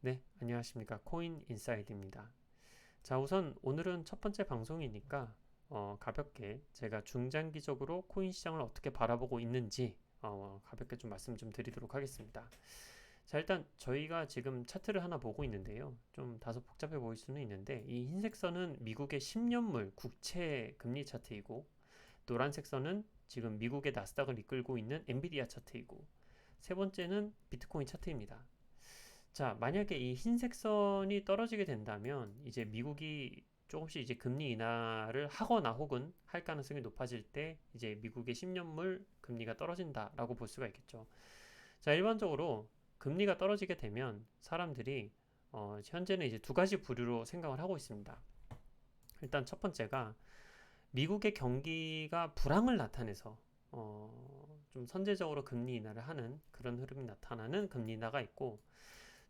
네, 안녕하십니까. 코인 인사이드입니다. 자, 우선 오늘은 첫 번째 방송이니까 가볍게 제가 중장기적으로 코인 시장을 어떻게 바라보고 있는지 가볍게 좀 말씀 좀 드리도록 하겠습니다. 자, 일단 저희가 지금 차트를 하나 보고 있는데요. 좀 다소 복잡해 보일 수는 있는데 이 흰색 선은 미국의 10년물 국채 금리 차트이고 노란색 선은 지금 미국의 나스닥을 이끌고 있는 엔비디아 차트이고 세 번째는 비트코인 차트입니다. 자, 만약에 이 흰색 선이 떨어지게 된다면 이제 미국이 조금씩 이제 금리 인하를 하거나 혹은 할 가능성이 높아질 때 이제 미국의 10년물 금리가 떨어진다라고 볼 수가 있겠죠. 자, 일반적으로 금리가 떨어지게 되면 사람들이 현재는 이제 두 가지 부류로 생각을 하고 있습니다. 일단 첫 번째가 미국의 경기가 불황을 나타내서 좀 선제적으로 금리 인하를 하는 그런 흐름이 나타나는 금리 인하가 있고,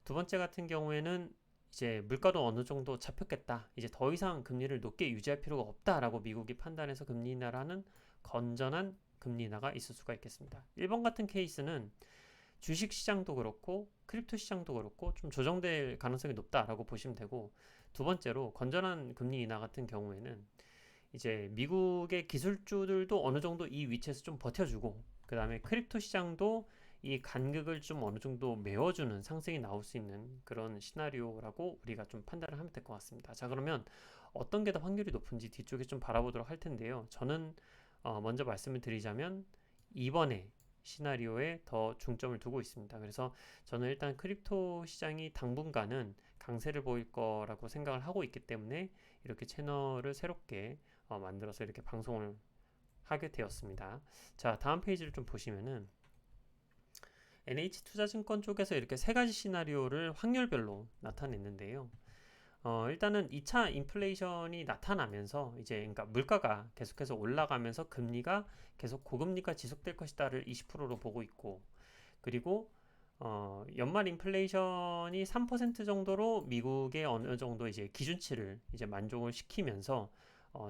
두 번째 같은 경우에는 이제 물가도 어느 정도 잡혔겠다. 이제 더 이상 금리를 높게 유지할 필요가 없다라고 미국이 판단해서 금리 인하를 하는 건전한 금리 인하가 있을 수가 있겠습니다. 1번 같은 케이스는 주식 시장도 그렇고 크립토 시장도 그렇고 좀 조정될 가능성이 높다라고 보시면 되고, 두 번째로 건전한 금리 인하 같은 경우에는 이제 미국의 기술주들도 어느 정도 이 위치에서 좀 버텨주고, 그 다음에 크립토 시장도 이 간극을 좀 어느 정도 메워주는 상승이 나올 수 있는 그런 시나리오라고 우리가 좀 판단을 하면 될 것 같습니다. 자, 그러면 어떤 게 더 확률이 높은지 뒤쪽에 좀 바라보도록 할 텐데요. 저는 먼저 말씀을 드리자면 이번에 시나리오에 더 중점을 두고 있습니다. 그래서 저는 일단 크립토 시장이 당분간은 강세를 보일 거라고 생각을 하고 있기 때문에 이렇게 채널을 새롭게 만들어서 이렇게 방송을 하게 되었습니다. 자, 다음 페이지를 좀 보시면은 NH투자증권 쪽에서 이렇게 세 가지 시나리오를 확률별로 나타냈는데요. 일단은 2차 인플레이션이 나타나면서 이제 그러니까 물가가 계속해서 올라가면서 금리가 계속 고금리가 지속될 것이다를 20%로 보고 있고, 그리고 연말 인플레이션이 3% 정도로 미국의 어느 정도 이제 기준치를 이제 만족을 시키면서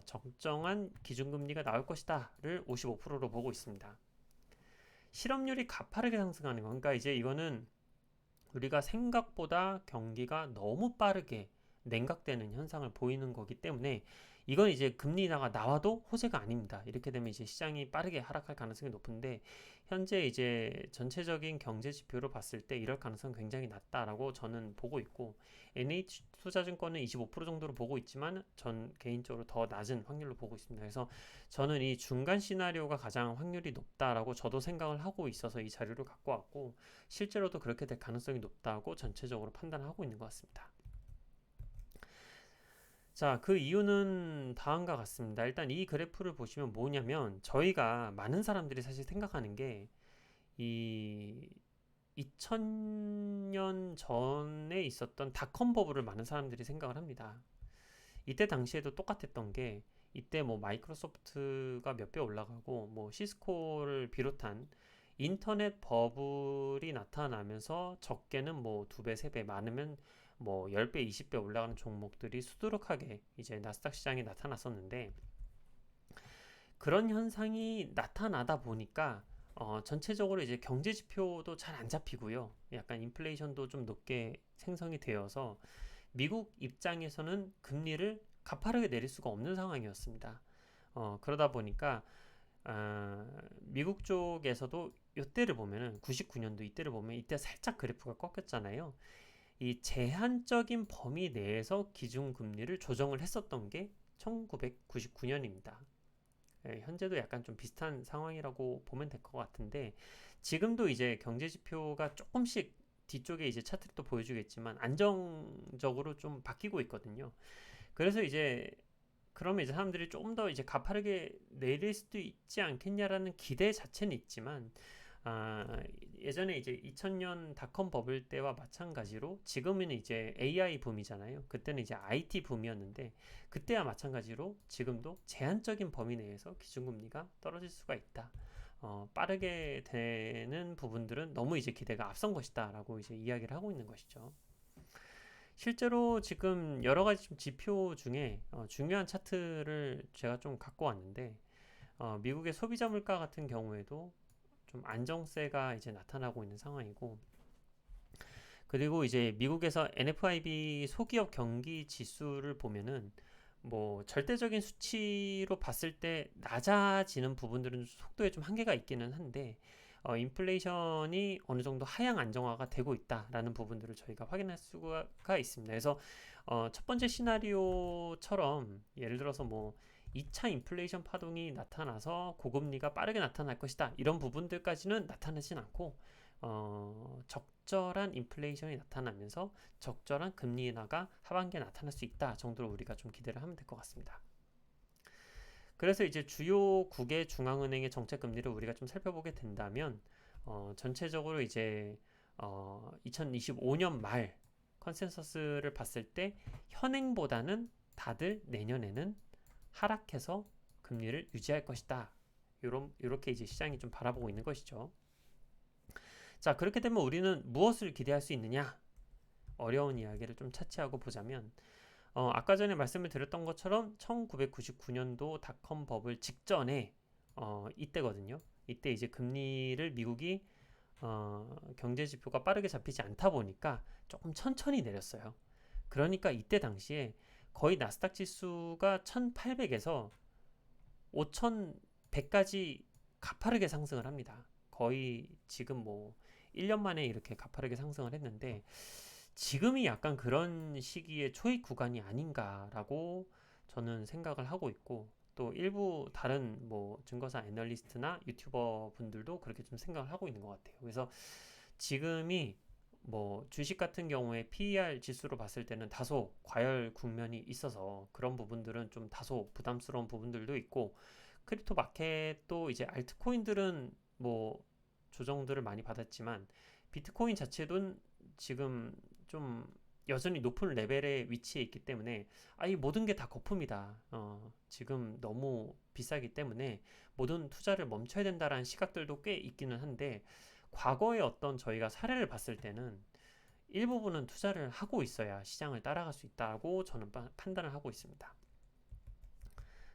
적정한 기준금리가 나올 것이다를 55%로 보고 있습니다. 실업률이 가파르게 상승하는 거, 그러니까 이제 이거는 우리가 생각보다 경기가 너무 빠르게 냉각되는 현상을 보이는 거기 때문에 이건 이제 금리 인하가 나와도 호재가 아닙니다. 이렇게 되면 이제 시장이 빠르게 하락할 가능성이 높은데, 현재 이제 전체적인 경제 지표로 봤을 때 이럴 가능성은 굉장히 낮다라고 저는 보고 있고, NH투자증권은 25% 정도로 보고 있지만 전 개인적으로 더 낮은 확률로 보고 있습니다. 그래서 저는 이 중간 시나리오가 가장 확률이 높다라고 저도 생각을 하고 있어서 이 자료를 갖고 왔고, 실제로도 그렇게 될 가능성이 높다고 전체적으로 판단을 하고 있는 것 같습니다. 자, 그 이유는 다음과 같습니다. 일단 이 그래프를 보시면 뭐냐면, 저희가 많은 사람들이 사실 생각하는 게 이 2000년 전에 있었던 닷컴 버블을 많은 사람들이 생각을 합니다. 이때 당시에도 똑같았던 게, 이때 뭐 마이크로소프트가 몇 배 올라가고 뭐 시스코를 비롯한 인터넷 버블이 나타나면서 적게는 뭐 2배, 3배, 많으면 뭐 10배, 20배 올라가는 종목들이 수두룩하게 이제 나스닥 시장에 나타났었는데, 그런 현상이 나타나다 보니까 전체적으로 이제 경제 지표도 잘 안 잡히고요. 약간 인플레이션도 좀 높게 생성이 되어서 미국 입장에서는 금리를 가파르게 내릴 수가 없는 상황이었습니다. 그러다 보니까 미국 쪽에서도 이때를 보면은 99년도 이때를 보면 이때 살짝 그래프가 꺾였잖아요. 이 제한적인 범위 내에서 기준금리를 조정을 했었던 게 1999년입니다. 현재도 약간 좀 비슷한 상황이라고 보면 될 것 같은데, 지금도 이제 경제 지표가 조금씩 뒤쪽에 이제 차트를 또 보여주겠지만 안정적으로 좀 바뀌고 있거든요. 그래서 이제 그러면 이제 사람들이 좀 더 이제 가파르게 내릴 수도 있지 않겠냐라는 기대 자체는 있지만, 예전에 이제 2000년 닷컴 버블 때와 마찬가지로 지금은 이제 AI 붐이잖아요. 그때는 이제 IT 붐이었는데, 그때와 마찬가지로 지금도 제한적인 범위 내에서 기준금리가 떨어질 수가 있다. 빠르게 되는 부분들은 너무 이제 기대가 앞선 것이다라고 이제 이야기를 하고 있는 것이죠. 실제로 지금 여러 가지 좀 지표 중에 중요한 차트를 제가 좀 갖고 왔는데, 미국의 소비자 물가 같은 경우에도 좀 안정세가 이제 나타나고 있는 상황이고, 그리고 이제 미국에서 NFIB 소기업 경기 지수를 보면은 뭐 절대적인 수치로 봤을 때 낮아지는 부분들은 속도에 좀 한계가 있기는 한데 인플레이션이 어느 정도 하향 안정화가 되고 있다라는 부분들을 저희가 확인할 수가 있습니다. 그래서 첫 번째 시나리오처럼 예를 들어서 뭐 2차 인플레이션 파동이 나타나서 고금리가 빠르게 나타날 것이다 이런 부분들까지는 나타나진 않고 적절한 인플레이션이 나타나면서 적절한 금리 인하가 하반기에 나타날 수 있다 정도로 우리가 좀 기대를 하면 될 것 같습니다. 그래서 이제 주요 국외 중앙은행의 정책 금리를 우리가 좀 살펴보게 된다면 전체적으로 이제 2025년 말 컨센서스를 봤을 때 현행보다는 다들 내년에는 하락해서 금리를 유지할 것이다. 이렇게 이제 시장이 좀 바라보고 있는 것이죠. 자, 그렇게 되면 우리는 무엇을 기대할 수 있느냐? 어려운 이야기를 좀 차치하고 보자면 아까 전에 말씀을 드렸던 것처럼 1999년도 닷컴 버블 직전에 이때거든요. 이때 이제 금리를 미국이 경제 지표가 빠르게 잡히지 않다 보니까 조금 천천히 내렸어요. 그러니까 이때 당시에 거의 나스닥 지수가 1800에서 5100까지 가파르게 상승을 합니다. 거의 지금 뭐 1년 만에 이렇게 가파르게 상승을 했는데 지금이 약간 그런 시기의 초입 구간이 아닌가라고 저는 생각을 하고 있고 또 일부 다른 뭐 증거사 애널리스트나 유튜버 분들도 그렇게 좀 생각을 하고 있는 것 같아요. 그래서 지금이 뭐 주식 같은 경우에 PER 지수로 봤을 때는 다소 과열 국면이 있어서 그런 부분들은 좀 다소 부담스러운 부분들도 있고 크립토 마켓도 이제 알트코인들은 뭐 조정들을 많이 받았지만 비트코인 자체도 지금 좀 여전히 높은 레벨에 위치해 있기 때문에 이 모든 게 다 거품이다. 지금 너무 비싸기 때문에 모든 투자를 멈춰야 된다라는 시각들도 꽤 있기는 한데 과거에 어떤 저희가 사례를 봤을 때는 일부분은 투자를 하고 있어야 시장을 따라갈 수 있다고 저는 판단을 하고 있습니다.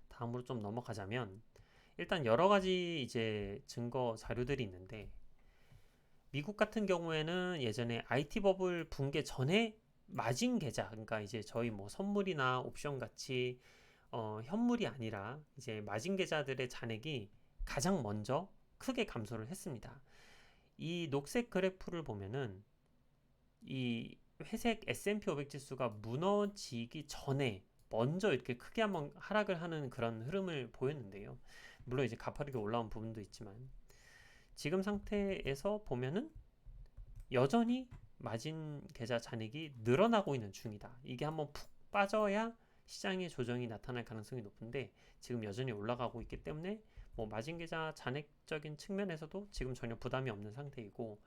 다음으로 좀 넘어가자면 일단 여러 가지 이제 증거 자료들이 있는데 미국 같은 경우에는 예전에 IT 버블 붕괴 전에 마진 계좌, 그러니까 이제 저희 뭐 선물이나 옵션 같이 현물이 아니라 이제 마진 계좌들의 잔액이 가장 먼저 크게 감소를 했습니다. 이 녹색 그래프를 보면은 이 회색 S&P 500 지수가 무너지기 전에 먼저 이렇게 크게 한번 하락을 하는 그런 흐름을 보였는데요. 물론 이제 가파르게 올라온 부분도 있지만 지금 상태에서 보면은 여전히 마진 계좌 잔액이 늘어나고 있는 중이다. 이게 한번 푹 빠져야 시장의 조정이 나타날 가능성이 높은데 지금 여전히 올라가고 있기 때문에 뭐 마진 계좌 잔액적인 측면에서도 지금 전혀 부담이 없는 상태이고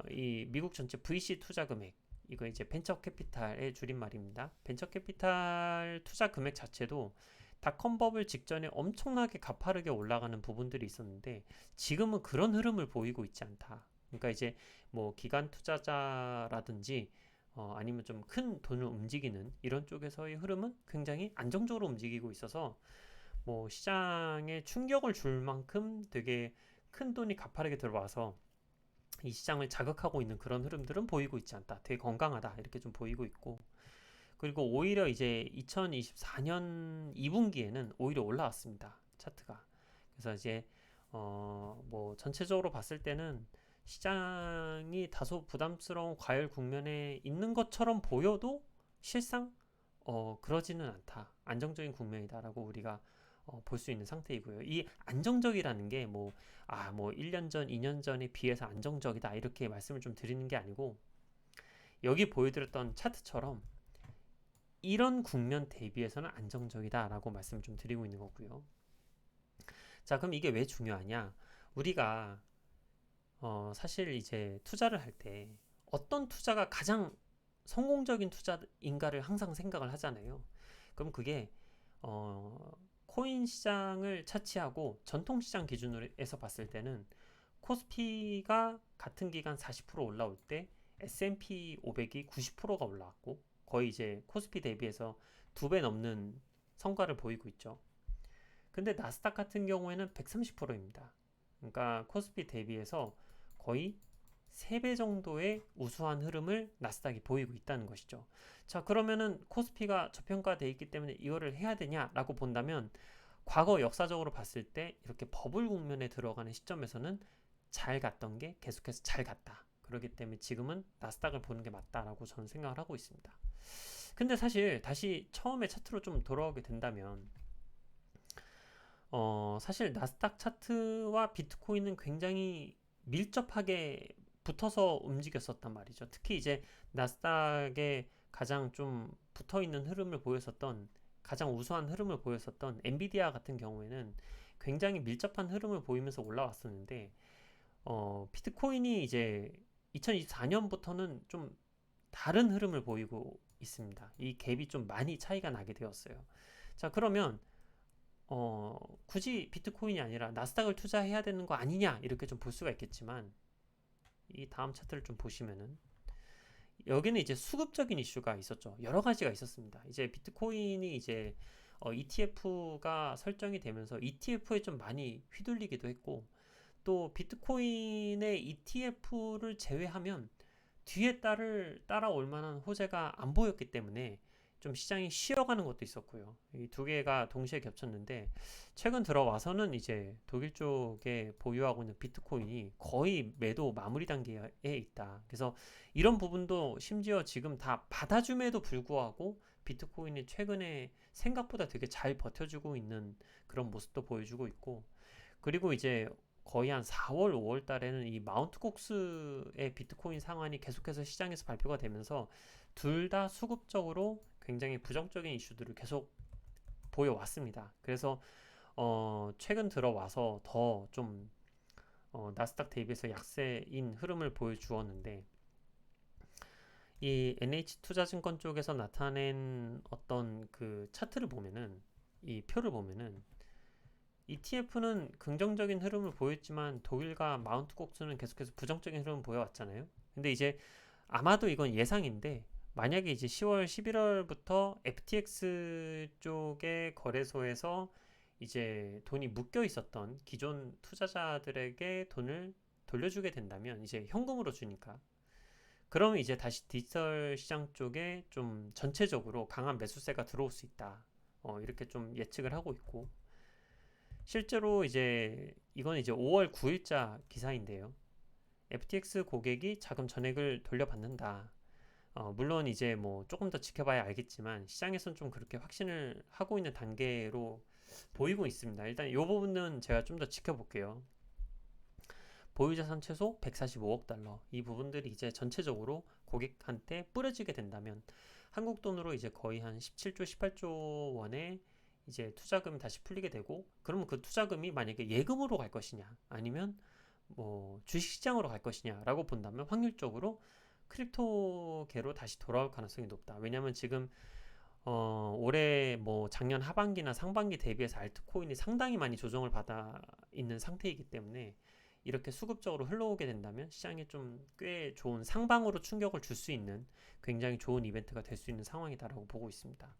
이 미국 전체 VC 투자 금액 이거 이제 벤처 캐피탈의 줄임말입니다. 벤처 캐피탈 투자 금액 자체도 닷컴 버블 직전에 엄청나게 가파르게 올라가는 부분들이 있었는데 지금은 그런 흐름을 보이고 있지 않다. 그러니까 이제 뭐 기관 투자자라든지 아니면 좀 큰 돈을 움직이는 이런 쪽에서의 흐름은 굉장히 안정적으로 움직이고 있어서 뭐 시장에 충격을 줄 만큼 되게 큰 돈이 가파르게 들어와서 이 시장을 자극하고 있는 그런 흐름들은 보이고 있지 않다. 되게 건강하다. 이렇게 좀 보이고 있고. 그리고 오히려 이제 2024년 2분기에는 오히려 올라왔습니다. 차트가. 그래서 이제 뭐 전체적으로 봤을 때는 시장이 다소 부담스러운 과열 국면에 있는 것처럼 보여도 실상 그러지는 않다. 안정적인 국면이다라고 우리가 볼 수 있는 상태이고요. 이 안정적이라는 게 뭐 1년 전, 2년 전에 비해서 안정적이다 이렇게 말씀을 좀 드리는 게 아니고 여기 보여드렸던 차트처럼 이런 국면 대비해서는 안정적이다라고 말씀을 좀 드리고 있는 거고요. 자, 그럼 이게 왜 중요하냐? 우리가 사실 이제 투자를 할 때 어떤 투자가 가장 성공적인 투자인가를 항상 생각을 하잖아요. 그럼 그게 코인 시장을 차치하고 전통 시장 기준으로 해서 봤을 때는 코스피가 같은 기간 40% 올라올 때 S&P 500이 90%가 올라왔고 거의 이제 코스피 대비해서 2배 넘는 성과를 보이고 있죠. 근데 나스닥 같은 경우에는 130%입니다. 그러니까 코스피 대비해서 거의 3배 정도의 우수한 흐름을 나스닥이 보이고 있다는 것이죠. 자, 그러면은 코스피가 저평가되어 있기 때문에 이거를 해야 되냐라고 본다면 과거 역사적으로 봤을 때 이렇게 버블 국면에 들어가는 시점에서는 잘 갔던 게 계속해서 잘 갔다. 그렇기 때문에 지금은 나스닥을 보는 게 맞다라고 저는 생각을 하고 있습니다. 근데 사실 다시 처음에 차트로 좀 돌아오게 된다면 사실 나스닥 차트와 비트코인은 굉장히 밀접하게 붙어서 움직였었단 말이죠. 특히 이제 나스닥에 가장 좀 붙어 있는 흐름을 보였었던, 가장 우수한 흐름을 보였었던 엔비디아 같은 경우에는 굉장히 밀접한 흐름을 보이면서 올라왔었는데, 비트코인이 이제 2024년부터는 좀 다른 흐름을 보이고 있습니다. 이 갭이 좀 많이 차이가 나게 되었어요. 자, 그러면 굳이 비트코인이 아니라 나스닥을 투자해야 되는 거 아니냐 이렇게 좀 볼 수가 있겠지만, 이 다음 차트를 좀 보시면은 여기는 이제 수급적인 이슈가 있었죠. 여러 가지가 있었습니다. 이제 비트코인이 이제 ETF가 설정이 되면서 ETF에 좀 많이 휘둘리기도 했고, 또 비트코인의 ETF를 제외하면 뒤에 따라올 만한 호재가 안 보였기 때문에 좀 시장이 쉬어가는 것도 있었고요. 이 두 개가 동시에 겹쳤는데, 최근 들어와서는 이제 독일 쪽에 보유하고 있는 비트코인이 거의 매도 마무리 단계에 있다. 그래서 이런 부분도 심지어 지금 다 받아줌에도 불구하고 비트코인이 최근에 생각보다 되게 잘 버텨주고 있는 그런 모습도 보여주고 있고, 그리고 이제 거의 한 4월, 5월 달에는 이 마운트 콕스의 비트코인 상한이 계속해서 시장에서 발표가 되면서 둘 다 수급적으로 굉장히 부정적인 이슈들을 계속 보여왔습니다. 그래서 최근 들어와서 더 좀 나스닥 대비해서 약세인 흐름을 보여주었는데, 이 NH투자증권 쪽에서 나타낸 어떤 그 차트를 보면은, 이 표를 보면은 ETF는 긍정적인 흐름을 보였지만 독일과 마운트 콕스는 계속해서 부정적인 흐름을 보여왔잖아요. 근데 이제 아마도 이건 예상인데, 만약에 이제 10월, 11월부터 FTX 쪽의 거래소에서 이제 돈이 묶여 있었던 기존 투자자들에게 돈을 돌려주게 된다면, 이제 현금으로 주니까, 그러면 이제 다시 디지털 시장 쪽에 좀 전체적으로 강한 매수세가 들어올 수 있다. 이렇게 좀 예측을 하고 있고, 실제로 이제 이건 이제 5월 9일자 기사인데요. FTX 고객이 자금 전액을 돌려받는다. 물론 이제 뭐 조금 더 지켜봐야 알겠지만 시장에서는 좀 그렇게 확신을 하고 있는 단계로 보이고 있습니다. 일단 이 부분은 제가 좀 더 지켜볼게요. 보유자산 최소 145억 달러. 이 부분들이 이제 전체적으로 고객한테 뿌려지게 된다면 한국 돈으로 이제 거의 한 17조, 18조 원의 이제 투자금이 다시 풀리게 되고, 그러면 그 투자금이 만약에 예금으로 갈 것이냐 아니면 뭐 주식시장으로 갈 것이냐라고 본다면 확률적으로 크립토계로 다시 돌아올 가능성이 높다. 왜냐하면 지금 올해 뭐 작년 하반기나 상반기 대비해서 알트코인이 상당히 많이 조정을 받아 있는 상태이기 때문에 이렇게 수급적으로 흘러오게 된다면 시장에 좀 꽤 좋은 상방으로 충격을 줄 수 있는 굉장히 좋은 이벤트가 될 수 있는 상황이다라고 보고 있습니다.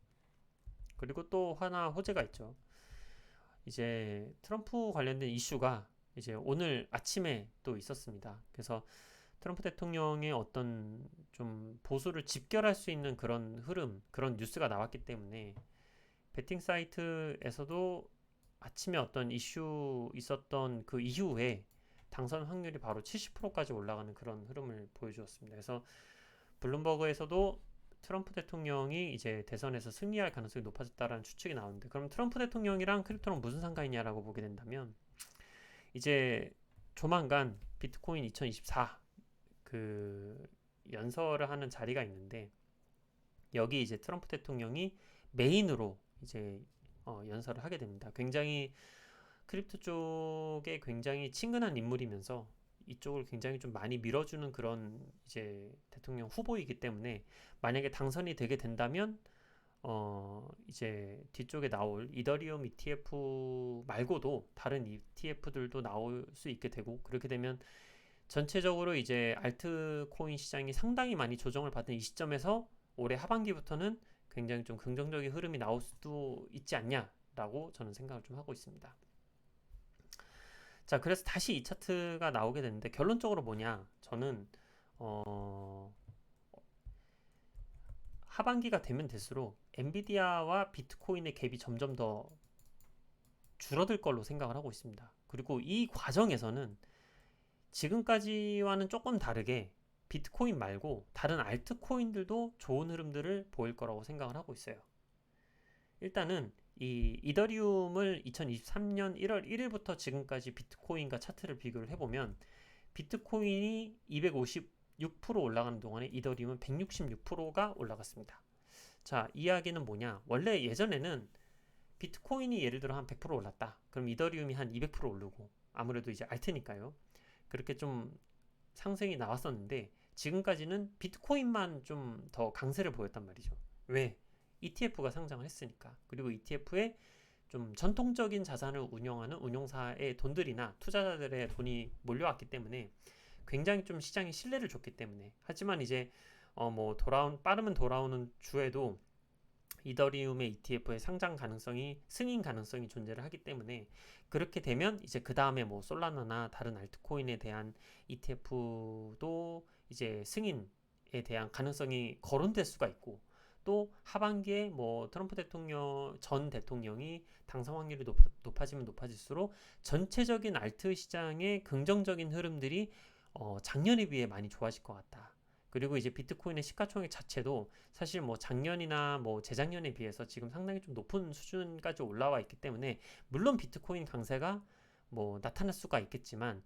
그리고 또 하나 호재가 있죠. 이제 트럼프 관련된 이슈가 이제 오늘 아침에 또 있었습니다. 그래서 트럼프 대통령의 어떤 좀 보수를 집결할 수 있는 그런 흐름, 그런 뉴스가 나왔기 때문에 베팅 사이트에서도 아침에 어떤 이슈 있었던 그 이후에 당선 확률이 바로 70%까지 올라가는 그런 흐름을 보여주었습니다. 그래서 블룸버그에서도 트럼프 대통령이 이제 대선에서 승리할 가능성이 높아졌다라는 추측이 나오는데, 그럼 트럼프 대통령이랑 크립토랑 무슨 상관이냐라고 보게 된다면, 이제 조만간 비트코인 2024 그 연설을 하는 자리가 있는데, 여기 이제 트럼프 대통령이 메인으로 이제 연설을 하게 됩니다. 굉장히 크립토 쪽에 굉장히 친근한 인물이면서 이쪽을 굉장히 좀 많이 밀어주는 그런 이제 대통령 후보이기 때문에, 만약에 당선이 되게 된다면 이제 뒤쪽에 나올 이더리움 ETF 말고도 다른 ETF들도 나올 수 있게 되고, 그렇게 되면 전체적으로 이제 알트코인 시장이 상당히 많이 조정을 받은 이 시점에서 올해 하반기부터는 굉장히 좀 긍정적인 흐름이 나올 수도 있지 않냐라고 저는 생각을 좀 하고 있습니다. 자, 그래서 다시 이 차트가 나오게 됐는데 결론적으로 뭐냐? 저는 어, 하반기가 되면 될수록 엔비디아와 비트코인의 갭이 점점 더 줄어들 걸로 생각을 하고 있습니다. 그리고 이 과정에서는 지금까지와는 조금 다르게 비트코인 말고 다른 알트코인들도 좋은 흐름들을 보일 거라고 생각을 하고 있어요. 일단은 이 이더리움을 2023년 1월 1일부터 지금까지 비트코인과 차트를 비교를 해보면 비트코인이 256% 올라가는 동안에 이더리움은 166%가 올라갔습니다. 자, 이야기는 뭐냐? 원래 예전에는 비트코인이 예를 들어 한 100% 올랐다. 그럼 이더리움이 한 200% 오르고 아무래도 이제 알트니까요. 그렇게 좀 상승이 나왔었는데 지금까지는 비트코인만 좀 더 강세를 보였단 말이죠. 왜? ETF가 상장을 했으니까. 그리고 ETF에 좀 전통적인 자산을 운영하는 운용사의 돈들이나 투자자들의 돈이 몰려왔기 때문에 굉장히 좀 시장에 신뢰를 줬기 때문에. 하지만 이제 뭐 빠르면 돌아오는 주에도 이더리움의 ETF의 상장 가능성이 승인 가능성이 존재를 하기 때문에 그렇게 되면 이제 그 다음에 뭐 솔라나나 다른 알트코인에 대한 ETF도 이제 승인에 대한 가능성이 거론될 수가 있고 또 하반기에 뭐 트럼프 전 대통령이 당선 확률이 높아지면 높아질수록 전체적인 알트 시장의 긍정적인 흐름들이 작년에 비해 많이 좋아질 것 같다. 그리고 이제 비트코인의 시가총액 자체도 사실 뭐 작년이나 뭐 재작년에 비해서 지금 상당히 좀 높은 수준까지 올라와 있기 때문에 물론 비트코인 강세가 뭐 나타날 수가 있겠지만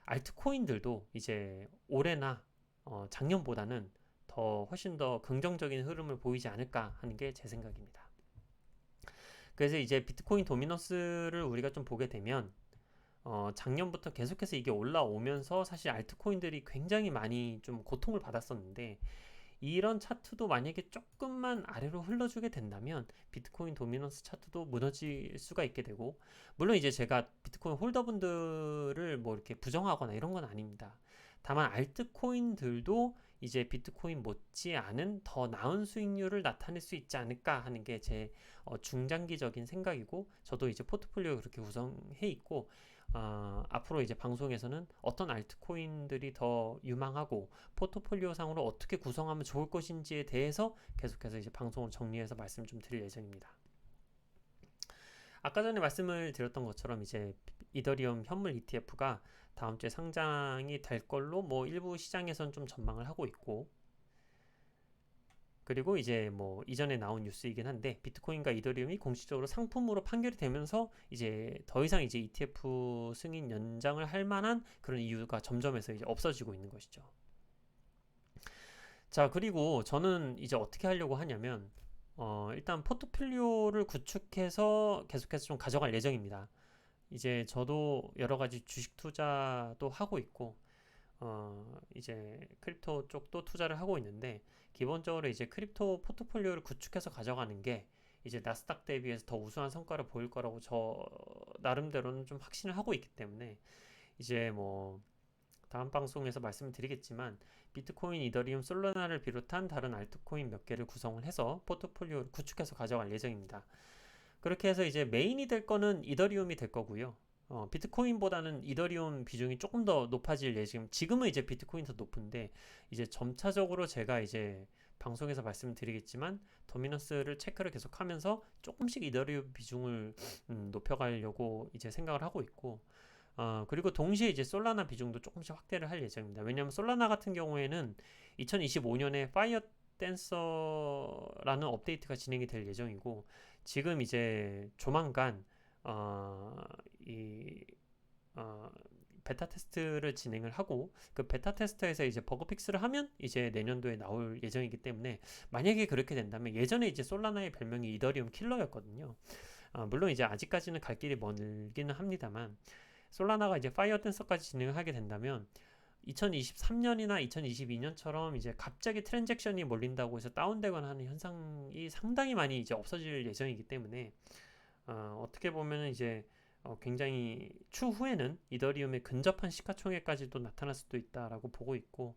알트코인들도 이제 올해나 작년보다는 훨씬 더 긍정적인 흐름을 보이지 않을까 하는 게 제 생각입니다. 그래서 이제 비트코인 도미넌스를 우리가 좀 보게 되면 작년부터 계속해서 이게 올라오면서 사실 알트코인들이 굉장히 많이 좀 고통을 받았었는데 이런 차트도 만약에 조금만 아래로 흘러주게 된다면 비트코인 도미넌스 차트도 무너질 수가 있게 되고 물론 이제 제가 비트코인 홀더분들을 뭐 이렇게 부정하거나 이런 건 아닙니다. 다만 알트코인들도 이제 비트코인 못지 않은 더 나은 수익률을 나타낼 수 있지 않을까 하는 게 제 중장기적인 생각이고 저도 이제 포트폴리오 그렇게 구성해 있고 앞으로 이제 방송에서는 어떤 알트코인들이 더 유망하고 포트폴리오 상으로 어떻게 구성하면 좋을 것인지에 대해서 계속해서 이제 방송을 정리해서 말씀 좀 드릴 예정입니다. 아까 전에 말씀을 드렸던 것처럼 이제 이더리움 현물 ETF가 다음 주에 상장이 될 걸로 뭐 일부 시장에선 좀 전망을 하고 있고 그리고 이제 뭐 이전에 나온 뉴스이긴 한데 비트코인과 이더리움이 공식적으로 상품으로 판결이 되면서 이제 더 이상 이제 ETF 승인 연장을 할 만한 그런 이유가 점점해서 이제 없어지고 있는 것이죠. 자, 그리고 저는 이제 어떻게 하려고 하냐면 일단 포트폴리오를 구축해서 계속해서 좀 가져갈 예정입니다. 이제 저도 여러 가지 주식 투자도 하고 있고 이제 크립토 쪽도 투자를 하고 있는데 기본적으로 이제 크립토 포트폴리오를 구축해서 가져가는 게 이제 나스닥 대비해서 더 우수한 성과를 보일 거라고 저 나름대로는 좀 확신을 하고 있기 때문에 이제 뭐 다음 방송에서 말씀을 드리겠지만 비트코인, 이더리움, 솔라나를 비롯한 다른 알트코인 몇 개를 구성을 해서 포트폴리오를 구축해서 가져갈 예정입니다. 그렇게 해서 이제 메인이 될 거는 이더리움이 될 거고요. 비트코인보다는 이더리움 비중이 조금 더 높아질 지금은 이제 비트코인 더 높은데 이제 점차적으로 제가 이제 방송에서 말씀을 드리겠지만 도미넌스를 체크를 계속하면서 조금씩 이더리움 비중을 높여가려고 이제 생각을 하고 있고 그리고 동시에 이제 솔라나 비중도 조금씩 확대를 할 예정입니다. 왜냐하면 솔라나 같은 경우에는 2025년에 파이어 댄서라는 업데이트가 진행이 될 예정이고 지금 이제 조만간 이 베타 테스트를 진행을 하고 그 베타 테스트에서 이제 버그 픽스를 하면 이제 내년도에 나올 예정이기 때문에 만약에 그렇게 된다면 예전에 이제 솔라나의 별명이 이더리움 킬러였거든요. 물론 이제 아직까지는 갈 길이 멀기는 합니다만 솔라나가 이제 파이어 댄서까지 진행을 하게 된다면 2023년이나 2022년처럼 이제 갑자기 트랜잭션이 몰린다고 해서 다운되거나 하는 현상이 상당히 많이 이제 없어질 예정이기 때문에 어떻게 보면 이제 굉장히 추후에는 이더리움의 근접한 시가총액까지도 나타날 수도 있다라고 보고 있고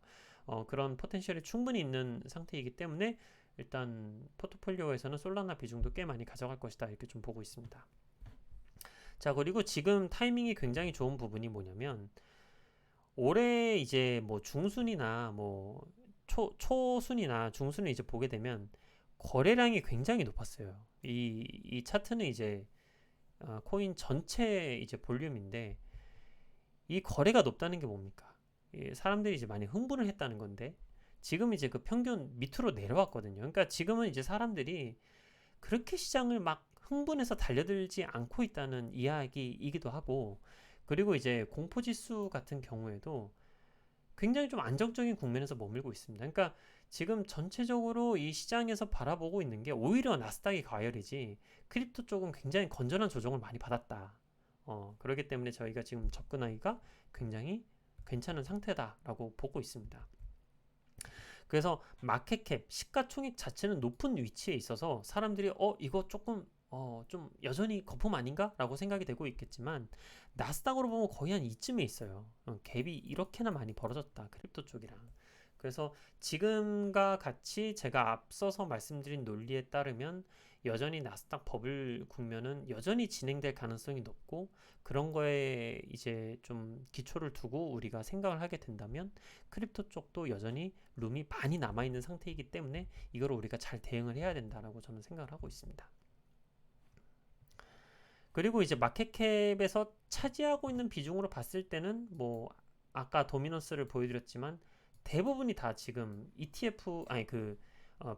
그런 포텐셜이 충분히 있는 상태이기 때문에 일단 포트폴리오에서는 솔라나 비중도 꽤 많이 가져갈 것이다 이렇게 좀 보고 있습니다. 자, 그리고 지금 타이밍이 굉장히 좋은 부분이 뭐냐면 올해 이제 뭐 중순이나 뭐 초순이나 중순을 이제 보게 되면 거래량이 굉장히 높았어요. 이 차트는 이제 코인 전체 이제 볼륨인데 이 거래가 높다는 게 뭡니까? 사람들이 이제 많이 흥분을 했다는 건데 지금 이제 그 평균 밑으로 내려왔거든요. 그러니까 지금은 이제 사람들이 그렇게 시장을 막 흥분해서 달려들지 않고 있다는 이야기이기도 하고 그리고 이제 공포지수 같은 경우에도 굉장히 좀 안정적인 국면에서 머물고 있습니다. 그러니까 지금 전체적으로 이 시장에서 바라보고 있는 게 오히려 나스닥이 과열이지 크립토 쪽은 굉장히 건전한 조정을 많이 받았다. 그렇기 때문에 저희가 지금 접근하기가 굉장히 괜찮은 상태다라고 보고 있습니다. 그래서 마켓캡, 시가총액 자체는 높은 위치에 있어서 사람들이 이거 조금 좀 여전히 거품 아닌가? 라고 생각이 되고 있겠지만 나스닥으로 보면 거의 한 이쯤에 있어요. 갭이 이렇게나 많이 벌어졌다. 크립토 쪽이랑. 그래서 지금과 같이 제가 앞서서 말씀드린 논리에 따르면 여전히 나스닥 버블 국면은 여전히 진행될 가능성이 높고 그런 거에 이제 좀 기초를 두고 우리가 생각을 하게 된다면 크립토 쪽도 여전히 룸이 많이 남아있는 상태이기 때문에 이걸 우리가 잘 대응을 해야 된다라고 저는 생각을 하고 있습니다. 그리고 이제 마켓캡에서 차지하고 있는 비중으로 봤을 때는 뭐 아까 도미넌스를 보여드렸지만 대부분이 다 지금 ETF 아니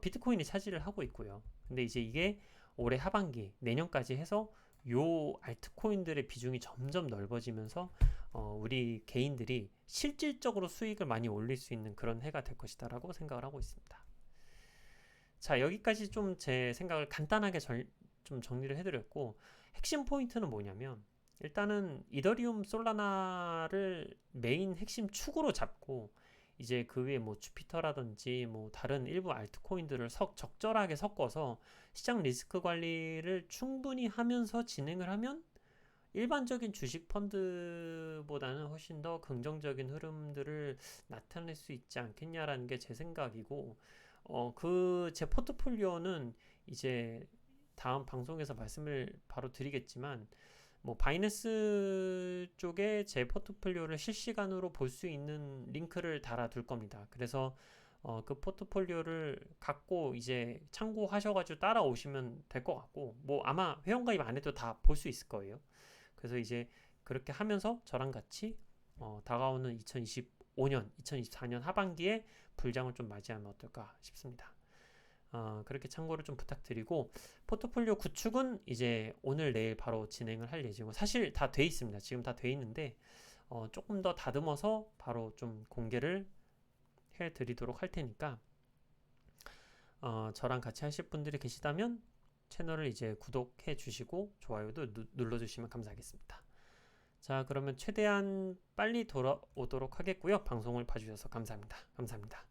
비트코인이 차지를 하고 있고요. 근데 이제 이게 올해 하반기 내년까지 해서 요 알트코인들의 비중이 점점 넓어지면서 우리 개인들이 실질적으로 수익을 많이 올릴 수 있는 그런 해가 될 것이다라고 생각을 하고 있습니다. 자, 여기까지 좀 제 생각을 간단하게 좀 정리를 해드렸고 핵심 포인트는 뭐냐면 일단은 이더리움 솔라나를 메인 핵심 축으로 잡고 이제 그 위에 뭐 주피터라든지 뭐 다른 일부 알트코인들을 적절하게 섞어서 시장 리스크 관리를 충분히 하면서 진행을 하면 일반적인 주식 펀드보다는 훨씬 더 긍정적인 흐름들을 나타낼 수 있지 않겠냐라는 게 제 생각이고 제 포트폴리오는 이제 다음 방송에서 말씀을 바로 드리겠지만 뭐 바이낸스 쪽에 제 포트폴리오를 실시간으로 볼 수 있는 링크를 달아둘 겁니다. 그래서 그 포트폴리오를 갖고 이제 참고하셔가지고 따라오시면 될 것 같고 뭐 아마 회원가입 안 해도 다 볼 수 있을 거예요. 그래서 이제 그렇게 하면서 저랑 같이 다가오는 2025년, 2024년 하반기에 불장을 좀 맞이하면 어떨까 싶습니다. 그렇게 참고를 좀 부탁드리고 포트폴리오 구축은 이제 오늘 내일 바로 진행을 할 예정이고 사실 다 돼 있습니다. 지금 다 돼 있는데 조금 더 다듬어서 바로 좀 공개를 해드리도록 할 테니까 저랑 같이 하실 분들이 계시다면 채널을 이제 구독해 주시고 좋아요도 눌러주시면 감사하겠습니다. 자, 그러면 최대한 빨리 돌아오도록 하겠고요. 방송을 봐주셔서 감사합니다. 감사합니다.